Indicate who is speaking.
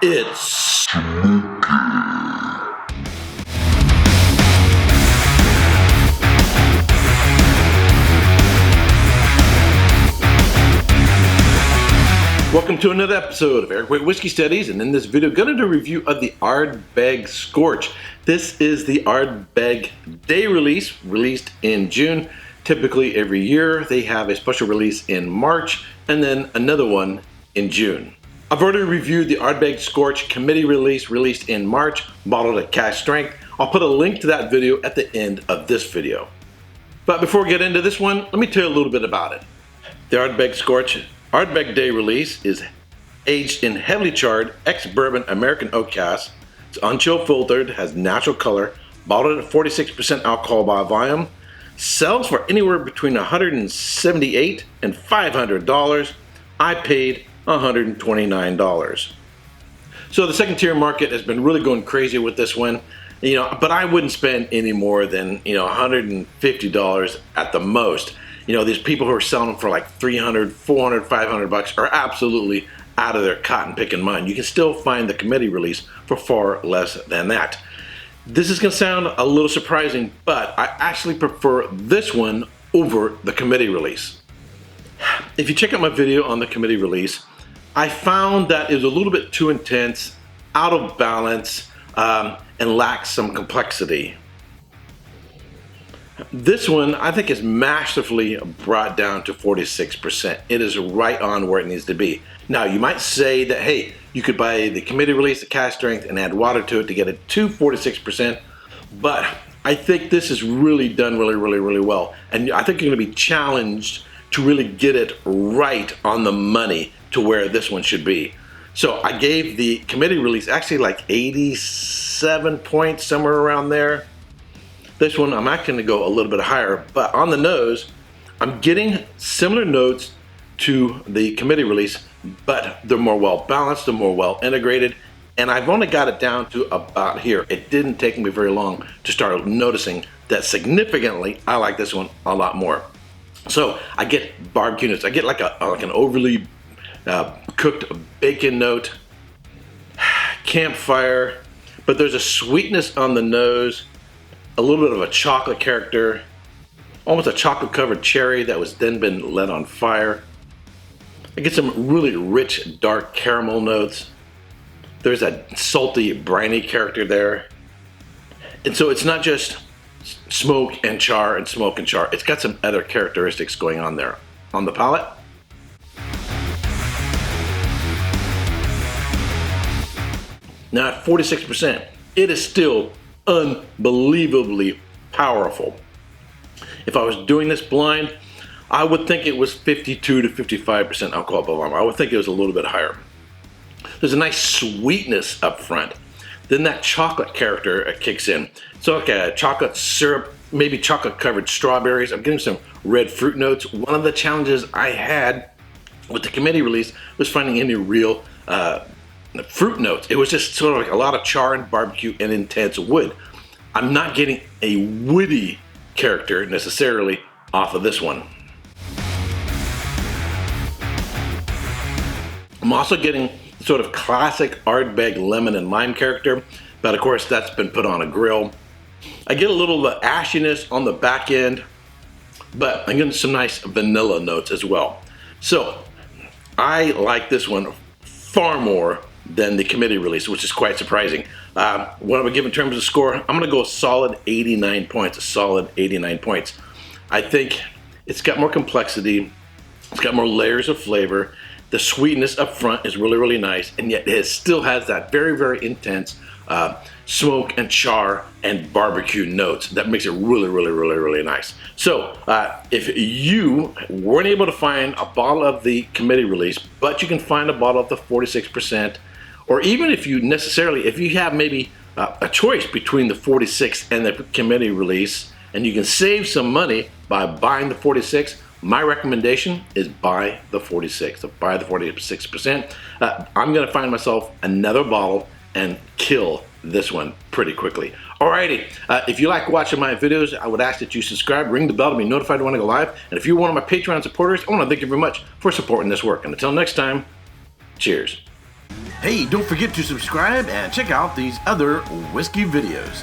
Speaker 1: It's welcome to another episode of Erik Wait Whiskey Studies, and in this video, I'm going to do a review of the Ardbeg Scorch. This is the Ardbeg Day release, released in June. Typically every year they have a special release in March and then another one in June. I've already reviewed the Ardbeg Scorch committee release, released in March, bottled at cask strength. I'll put a link to that video at the end of this video. But before we get into this one, let me tell you a little bit about it. The Ardbeg Scorch Ardbeg Day release is aged in heavily charred ex-bourbon American oak casks. It's unchill filtered, has natural color, bottled at 46% alcohol by volume, sells for anywhere between $178 and $500. I paid $129. So the second tier market has been really going crazy with this one, but I wouldn't spend any more than $150 at the most. These people who are selling them for like $300, $400, $500 are absolutely out of their cotton picking mind. You can still find the committee release for far less than that. This is going to sound a little surprising, but I actually prefer this one over the committee release. If you check out my video on the committee release, I found that it was a little bit too intense, out of balance, and lacks some complexity. This one, I think, is masterfully brought down to 46%. It is right on where it needs to be. Now, you might say that, hey, you could buy the committee release, the cask strength, and add water to it to get it to 46%, but I think this is really done really well. And I think you're going to be challenged to really get it right on the money to where this one should be. So I gave the committee release actually like 87 points, somewhere around there. This one, I'm actually going to go a little bit higher, but on the nose, I'm getting similar notes to the committee release, but they're more well balanced, they're more well integrated, and I've only got it down to about here. It didn't take me very long to start noticing that significantly I like this one a lot more. So I get barbecue notes. I get like an overly cooked bacon note, campfire, but there's a sweetness on the nose, a little bit of a chocolate character, almost a chocolate covered cherry that was then been let on fire. I get some really rich dark caramel notes. There's a salty briny character there. And so it's not just smoke and char and smoke and char. It's got some other characteristics going on there. On the palate, now at 46%, it is still unbelievably powerful. If I was doing this blind, I would think it was 52 to 55% alcohol by volume. I would think it was a little bit higher. There's a nice sweetness up front. Then that chocolate character kicks in. So like a chocolate syrup, maybe chocolate covered strawberries. I'm getting some red fruit notes. One of the challenges I had with the committee release was finding any real fruit notes. It was just sort of like a lot of char and barbecue and intense wood. I'm not getting a woody character necessarily off of this one. I'm also getting sort of classic Ardbeg lemon and lime character, but of course that's been put on a grill. I get a little of the ashiness on the back end, but I'm getting some nice vanilla notes as well. So I like this one far more than the committee release, which is quite surprising. What I would give in terms of score, I'm going to go a solid 89 points, a solid 89 points. I think it's got more complexity, it's got more layers of flavor. The sweetness up front is really nice, and yet it still has that very intense smoke and char and barbecue notes that makes it really nice. So if you weren't able to find a bottle of the committee release, but you can find a bottle of the 46%, or even if you have maybe a choice between the 46 and the committee release, and you can save some money by buying the 46, my recommendation is buy the 46. So buy the 46%. I'm going to find myself another bottle and kill this one pretty quickly. Alrighty, if you like watching my videos, I would ask that you subscribe, ring the bell to be notified when I go live. And if you're one of my Patreon supporters, I want to thank you very much for supporting this work. And until next time, cheers. Hey, don't forget to subscribe and check out these other whiskey videos.